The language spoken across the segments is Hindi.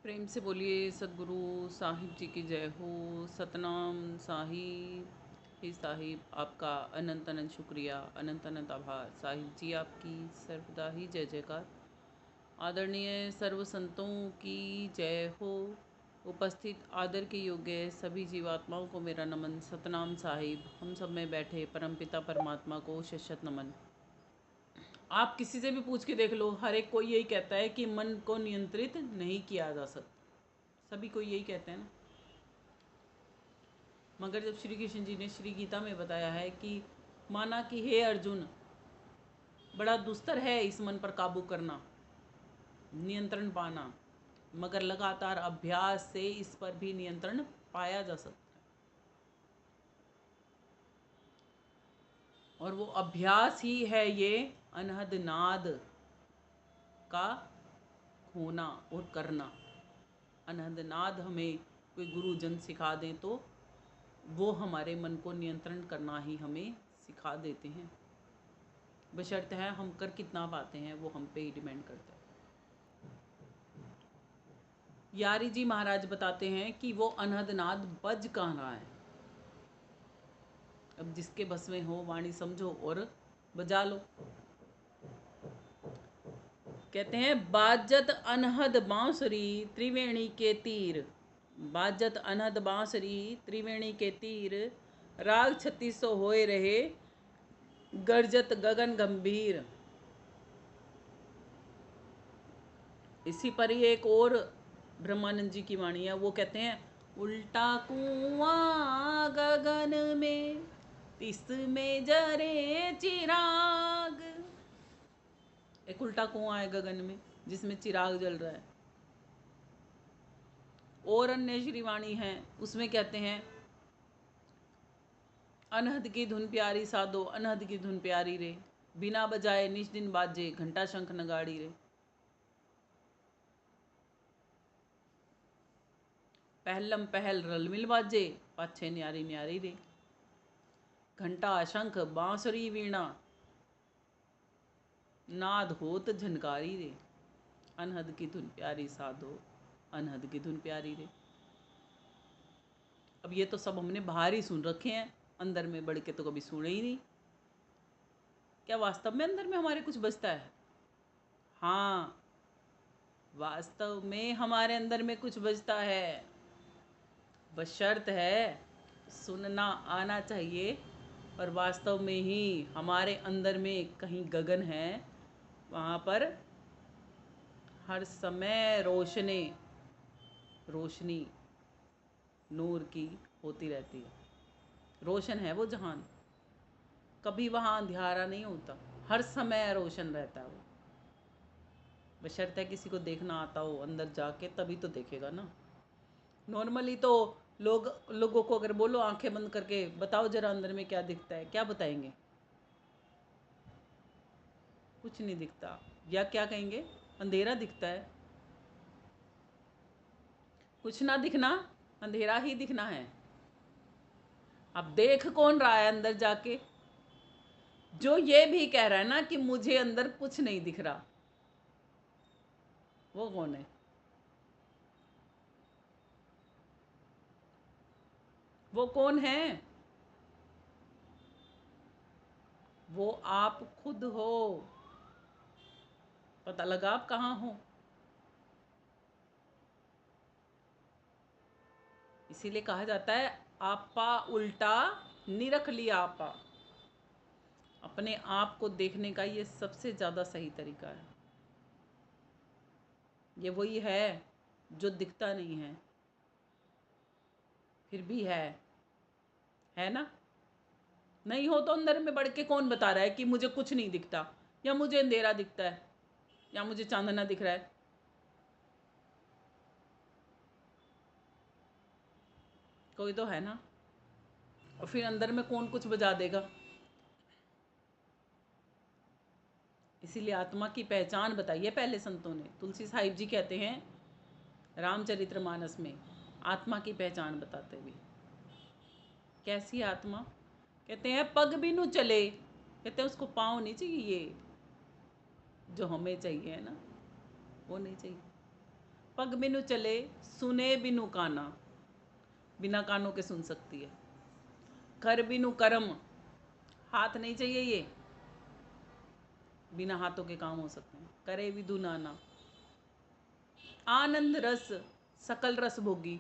प्रेम से बोलिए सदगुरु साहिब जी की जय हो। सतनाम साहिब। हे साहिब, आपका अनंत अनंत शुक्रिया, अनंत अनंत आभार। साहिब जी आपकी सर्वदा ही जय जयकार। आदरणीय सर्व संतों की जय हो। उपस्थित आदर के योग्य सभी जीवात्माओं को मेरा नमन। सतनाम साहिब। हम सब में बैठे परमपिता परमात्मा को शत नमन। आप किसी से भी पूछ के देख लो, हर एक कोई यही कहता है कि मन को नियंत्रित नहीं किया जा सकता। सभी कोई यही कहते हैं ना। मगर जब श्री कृष्ण जी ने श्री गीता में बताया है कि माना कि हे अर्जुन, बड़ा दुस्तर है इस मन पर काबू करना, नियंत्रण पाना, मगर लगातार अभ्यास से इस पर भी नियंत्रण पाया जा सकता है। और वो अभ्यास ही है ये अनहद नाद का होना और करना। अनहद नाद हमें कोई गुरुजन सिखा दें तो वो हमारे मन को नियंत्रण करना ही हमें सिखा देते हैं। बशर्ते है हम कर कितना पाते हैं वो हम पे ही डिपेंड करता है। यारी जी महाराज बताते हैं कि वो अनहद नाद बज कहाँ रहा है। अब जिसके बस में हो वाणी समझो और बजा लो। कहते हैं बाजत अनहद बांसुरी त्रिवेणी के तीर, बाजत अनहद बांसुरी त्रिवेणी के तीर, राग 3600 होए रहे गर्जत गगन गंभीर। इसी पर ही एक और ब्रह्मानंद जी की वाणी है। वो कहते हैं उल्टा कुआं गगन में तिसमें जरे चिराग। एक उल्टा कुआं है गगन में जिसमें चिराग जल रहा है। और अन्य श्रीवाणी है उसमें कहते हैं अनहद की धुन प्यारी साधो, अनहद की धुन प्यारी रे, बिना बजाए निज दिन बाजे घंटा शंख नगाड़ी रे। पहलम पहल रलमिल बाजे पाछे न्यारी न्यारी रे, घंटा शंख बांसुरी वीणा नाद होत झनकारी रे। अनहद की धुन प्यारी साधो, अनहद की धुन प्यारी रे। अब ये तो सब हमने बाहर ही सुन रखे हैं, अंदर में बढ़ के तो कभी सुने ही नहीं। क्या वास्तव में अंदर में हमारे कुछ बजता है? हाँ, वास्तव में हमारे अंदर में कुछ बजता है। बस शर्त है सुनना आना चाहिए। और वास्तव में ही हमारे अंदर में कहीं गगन है, वहाँ पर हर समय रोशनी रोशनी नूर की होती रहती है। रोशन है वो जहान, कभी वहाँ अंधियारा नहीं होता, हर समय रोशन रहता है वो। बशर्ते किसी को देखना आता हो अंदर जाके, तभी तो देखेगा ना। नॉर्मली तो लोगों को अगर बोलो आंखें बंद करके बताओ जरा अंदर में क्या दिखता है, क्या बताएंगे? कुछ नहीं दिखता। या क्या कहेंगे? अंधेरा दिखता है। कुछ ना दिखना, अंधेरा ही दिखना है। अब देख कौन रहा है अंदर जाके? जो ये भी कह रहा है ना कि मुझे अंदर कुछ नहीं दिख रहा, वो कौन है? वो कौन है? वो आप खुद हो। पता लगा आप कहाँ हो? इसीलिए कहा जाता है आपा उल्टा निरख लिया आपा। अपने आप को देखने का ये सबसे ज़्यादा सही तरीका है। ये वही है जो दिखता नहीं है फिर भी है ना? नहीं हो तो अंदर में बढ़ के कौन बता रहा है कि मुझे कुछ नहीं दिखता, या मुझे अंधेरा दिखता है, या मुझे चांदना दिख रहा है? कोई तो है ना। और फिर अंदर में कौन कुछ बजा देगा? इसीलिए आत्मा की पहचान बताइए पहले संतों ने। तुलसी साहिब जी कहते हैं रामचरितमानस में आत्मा की पहचान बताते हुए, कैसी आत्मा? कहते हैं पग भी नु चले, कहते हैं उसको पाँव नहीं चाहिए, ये जो हमें चाहिए है ना, वो नहीं चाहिए। पग बिनु चले सुने बिनु काना, बिना कानों के सुन सकती है। कर बिनु करम, हाथ नहीं चाहिए ये, बिना हाथों के काम हो सकते हैं। करे विधु नाना, आनंद रस सकल रस भोगी,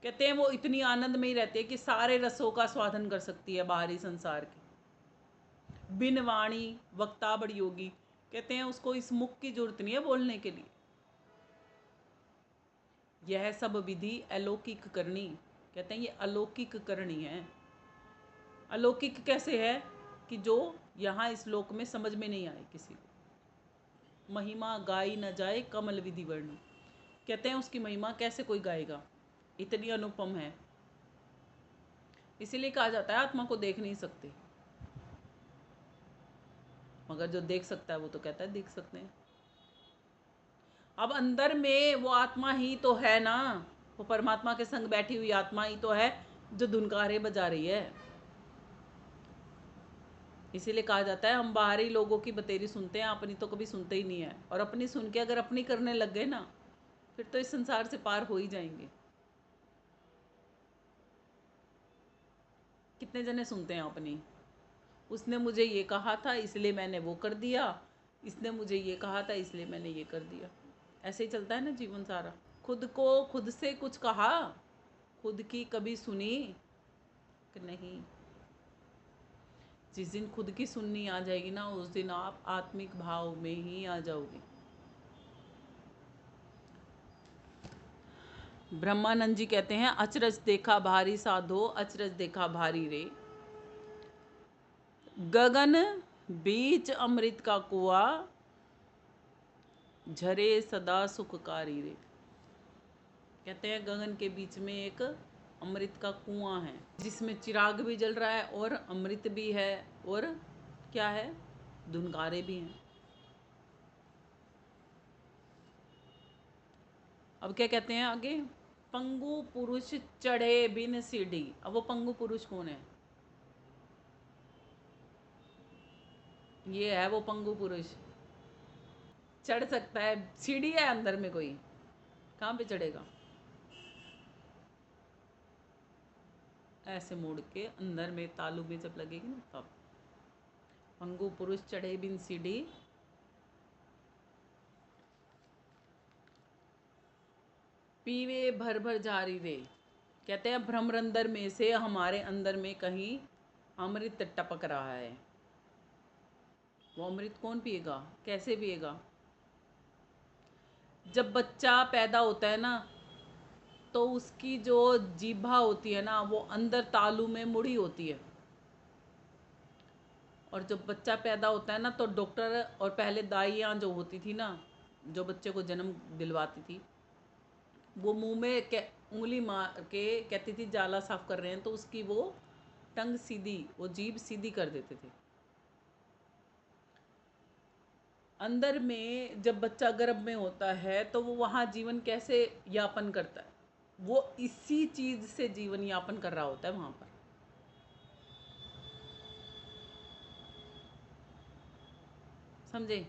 कहते हैं वो इतनी आनंद में ही रहती है कि सारे रसों का स्वादन कर सकती है बाहरी संसार के। बिन वाणी वक्ता बड़ी योगी, कहते हैं उसको इस मुख की जरूरत नहीं है बोलने के लिए। यह सब विधि अलौकिक करनी, कहते हैं ये अलौकिक करनी है। अलौकिक कैसे है कि जो यहाँ इस लोक में समझ में नहीं आए किसी को। महिमा गाई न जाए कमल विधि वर्णी, कहते हैं उसकी महिमा कैसे कोई गाएगा, इतनी अनुपम है। इसीलिए कहा जाता है आत्मा को देख नहीं सकते, मगर जो देख सकता है वो तो कहता है देख सकते हैं। अब अंदर में वो आत्मा ही तो है ना, वो परमात्मा के संग बैठी हुई आत्मा ही तो है जो धुनकारे बजा रही है। इसीलिए कहा जाता है हम बाहरी लोगों की बतेरी सुनते हैं, अपनी तो कभी सुनते ही नहीं है। और अपनी सुन के अगर अपनी करने लग गए ना, फिर तो इस संसार से पार हो ही जाएंगे। कितने जने सुनते हैं अपनी, उसने मुझे ये कहा था इसलिए मैंने वो कर दिया, इसने मुझे ये कहा था इसलिए मैंने ये कर दिया। ऐसे ही चलता है ना जीवन सारा। खुद को खुद से कुछ कहा, खुद की कभी सुनी कि नहीं। जिस दिन खुद की सुननी आ जाएगी ना, उस दिन आप आत्मिक भाव में ही आ जाओगे। ब्रह्मानंद जी कहते हैं, अचरज देखा भारी साधो, अचरज देखा भारी रे, गगन बीच अमृत का कुआ, झरे सदा सुखकारी रे। कहते हैं गगन के बीच में एक अमृत का कुआं है, जिसमें चिराग भी जल रहा है और अमृत भी है और क्या है, धुनकारे भी हैं। अब क्या कहते हैं आगे, पंगु पुरुष चढ़े बिन सीढ़ी। अब वो पंगु पुरुष कौन है, ये है वो पंगु पुरुष। चढ़ सकता है, सीढ़ी है अंदर में कोई, कहाँ पे चढ़ेगा। ऐसे मोड़ के अंदर में तालू में जब लगेगी ना तब। पंगु पुरुष चढ़े बिन सीढ़ी, पीवे भर भर जारी रे। कहते हैं भ्रमरंदर में से हमारे अंदर में कहीं अमृत टपक रहा है। वो अमृत कौन पिएगा, कैसे पिएगा। जब बच्चा पैदा होता है ना, तो उसकी जो जीभा होती है ना, वो अंदर तालू में मुड़ी होती है। और जब बच्चा पैदा होता है ना, तो डॉक्टर और पहले दाइयाँ जो होती थी ना, जो बच्चे को जन्म दिलवाती थी, वो मुंह में उंगली मार के कहती थी जाला साफ कर रहे हैं, तो उसकी वो टंग सीधी, वो जीभ सीधी कर देते थे। अंदर में जब बच्चा गर्भ में होता है तो वो वहाँ जीवन कैसे यापन करता है, वो इसी चीज से जीवन यापन कर रहा होता है वहाँ पर। समझे।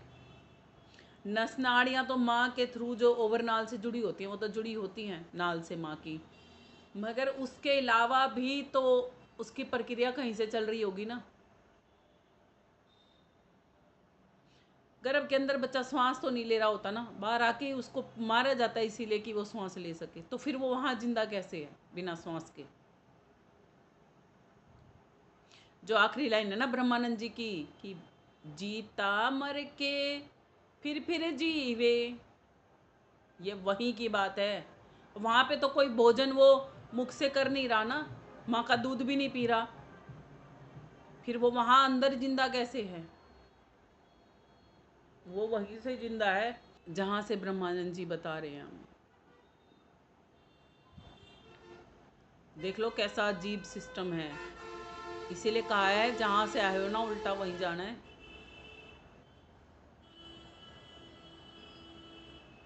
नस नाड़ियाँ तो माँ के थ्रू जो ओवर नाल से जुड़ी होती हैं, वो तो जुड़ी होती हैं नाल से माँ की, मगर उसके अलावा भी तो उसकी प्रक्रिया कहीं से चल रही होगी ना। गर्भ के अंदर बच्चा श्वास तो नहीं ले रहा होता ना, बाहर आके उसको मारा जाता है इसीलिए कि वो श्वास ले सके, तो फिर वो वहाँ जिंदा कैसे है बिना श्वास के। जो आखिरी लाइन है ना ब्रह्मानंद जी की, कि जीता मर के फिर जीवे, ये वहीं की बात है। वहाँ पे तो कोई भोजन वो मुख से कर नहीं रहा ना, माँ का दूध भी नहीं पी रहा, फिर वो वहाँ अंदर जिंदा कैसे है। वो वहीं से जिंदा है जहाँ से ब्रह्मानंद जी बता रहे हैं हमें। देख लो कैसा अजीब सिस्टम है। इसीलिए कहा है जहाँ से आए हो ना उल्टा वहीं जाना है।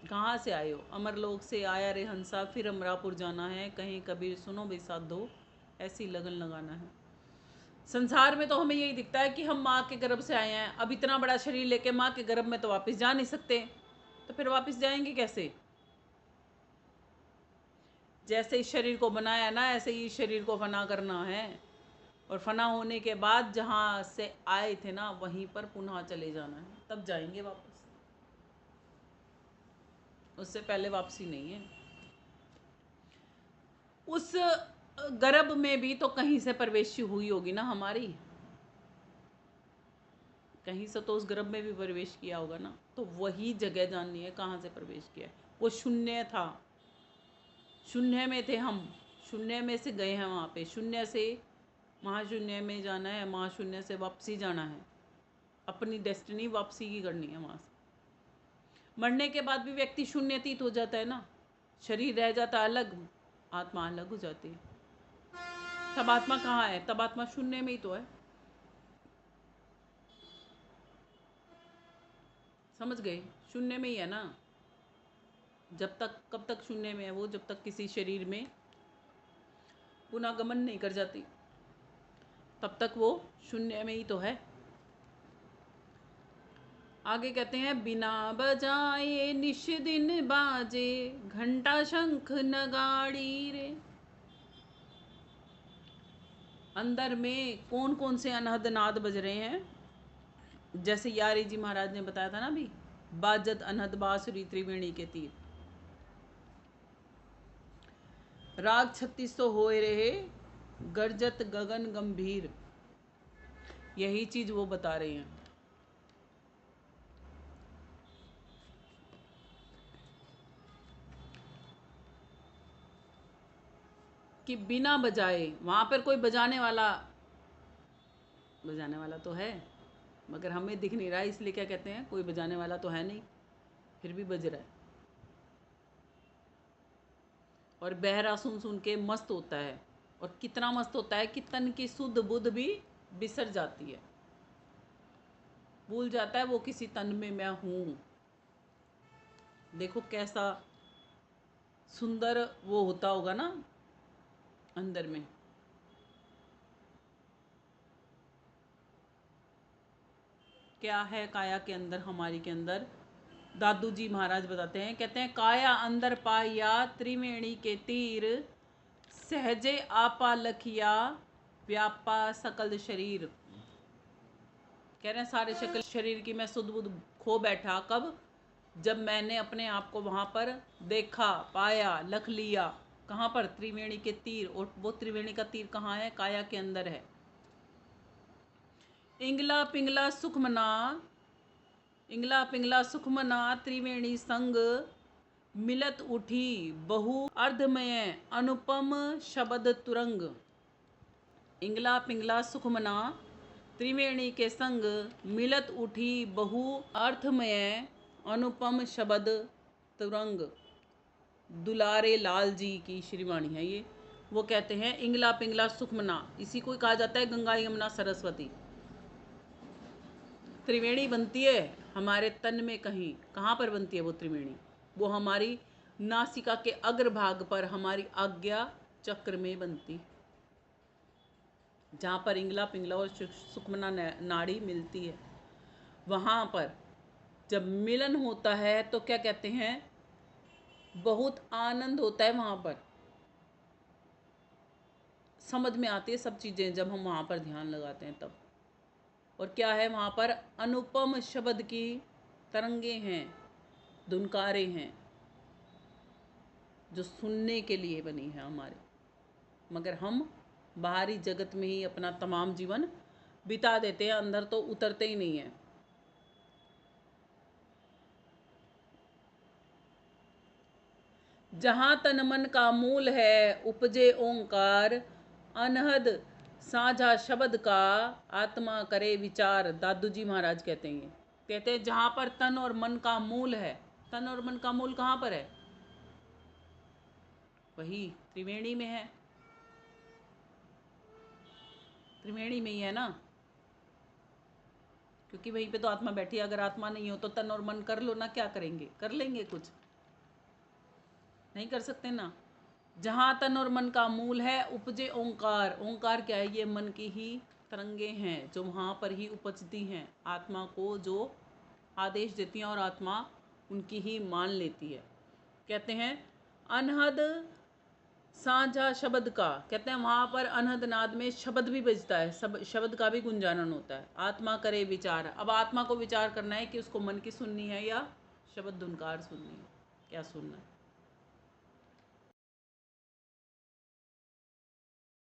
कहाँ से आए हो, अमरलोक से आया रे हंसा, फिर अमरापुर जाना है, कहीं कबीर सुनो भी साथ दो, ऐसी लगन लगाना है। संसार में तो हमें यही दिखता है कि हम माँ के गर्भ से आए हैं, अब इतना बड़ा शरीर लेके माँ के गर्भ में तो वापस जा नहीं सकते, तो फिर वापस जाएंगे कैसे। जैसे इस शरीर को बनाया ना, ऐसे ही इस शरीर को फना करना है, और फना होने के बाद जहाँ से आए थे ना वहीं पर पुनः चले जाना है, तब जाएंगे वापस, उससे पहले वापसी नहीं है। उस गर्भ में भी तो कहीं से प्रवेश हुई होगी ना हमारी, कहीं से तो उस गर्भ में भी प्रवेश किया होगा ना, तो वही जगह जाननी है कहाँ से प्रवेश किया है। वो शून्य था, शून्य में थे हम, शून्य में से गए हैं वहाँ पे, शून्य से महाशून्य में जाना है, महाशून्य से वापसी जाना है, अपनी डेस्टिनी वापसी की करनी है वहाँ से। मरने के बाद भी व्यक्ति शून्यतीत हो जाता है ना, शरीर रह जाता है अलग, आत्मा अलग हो जाती है। तब आत्मा कहाँ है? तब आत्मा शून्य में ही तो है। समझ गए? शून्य में ही है ना। जब तक, कब तक शून्य में है वो? जब तक किसी शरीर में पुनर्गमन नहीं कर जाती, तब तक वो शून्य में ही तो है। आगे कहते हैं, बिना बजाए निश दिन बाजे, घंटा शंख नगाड़ी रे। अंदर में कौन कौन से अनहद नाद बज रहे हैं? जैसे यारी जी महाराज ने बताया था ना अभी, बाजत अनहद बांसुरी त्रिवेणी के तीर, राग 3600 होए रहे, गर्जत गगन गंभीर। यही चीज वो बता रहे हैं कि बिना बजाए, वहां पर कोई बजाने वाला तो है, मगर हमें दिख नहीं रहा है, इसलिए क्या कहते हैं, कोई बजाने वाला तो है नहीं, फिर भी बज रहा है। और बहरा सुन सुन के मस्त होता है, और कितना मस्त होता है कि तन की सुध बुध भी बिसर जाती है, भूल जाता है वो किसी तन में मैं हूँ। देखो कैसा सुंदर वो होता होगा ना अंदर में। क्या है काया के अंदर, हमारी के अंदर? दादू जी महाराज बताते हैं, कहते हैं, काया अंदर पाया त्रिवेणी के तीर, सहजे आपा लखिया व्यापा सकल शरीर। कह रहे हैं सारे शकल शरीर की मैं सुध बुध खो बैठा। कब? जब मैंने अपने आप को वहां पर देखा, पाया, लख लिया। कहाँ पर? त्रिवेणी के तीर। और वो त्रिवेणी का तीर कहाँ है? काया के अंदर है। इंगला पिंगला सुखमना, इंगला पिंगला सुखमना त्रिवेणी संग, मिलत उठी बहु अर्धमय अनुपम शब्द तुरंग। इंगला पिंगला सुखमना त्रिवेणी के संग, मिलत उठी बहु अर्थमय अनुपम शब्द तुरंग। दुलारे लाल जी की श्रीवाणी है ये। वो कहते हैं, इंगला पिंगला सुखमना, इसी को कहा जाता है गंगा यमुना सरस्वती। त्रिवेणी बनती है हमारे तन में कहीं। कहाँ पर बनती है वो त्रिवेणी? वो हमारी नासिका के अग्रभाग पर, हमारी आज्ञा चक्र में बनती, जहाँ पर इंगला पिंगला और सुखमना नाड़ी मिलती है। वहाँ पर जब मिलन होता है तो क्या कहते हैं, बहुत आनंद होता है वहाँ पर। समझ में आती है सब चीज़ें जब हम वहाँ पर ध्यान लगाते हैं तब। और क्या है वहाँ पर? अनुपम शब्द की तरंगे हैं, धुनकारे हैं, जो सुनने के लिए बनी है हमारे। मगर हम बाहरी जगत में ही अपना तमाम जीवन बिता देते हैं, अंदर तो उतरते ही नहीं है। जहाँ तन मन का मूल है उपजे ओंकार, अनहद साझा शब्द का आत्मा करे विचार। दादू जी महाराज कहते हैं, कहते हैं जहाँ पर तन और मन का मूल है। तन और मन का मूल कहाँ पर है? वही त्रिवेणी में है, त्रिवेणी में ही है ना, क्योंकि वहीं पे तो आत्मा बैठी है। अगर आत्मा नहीं हो तो तन और मन कर लो ना, क्या करेंगे? कर लेंगे कुछ? नहीं कर सकते ना। जहाँ तन और मन का मूल है उपजे ओंकार। ओंकार क्या है? ये मन की ही तरंगे हैं, जो वहाँ पर ही उपजती हैं, आत्मा को जो आदेश देती हैं, और आत्मा उनकी ही मान लेती है। कहते हैं, अनहद साझा शब्द का, कहते हैं वहाँ पर अनहद नाद में शब्द भी बजता है, सब शब्द का भी गुंजानन होता है। आत्मा करे विचार, अब आत्मा को विचार करना है कि उसको मन की सुननी है या शब्द धुनकार सुननी है, क्या सुनना है।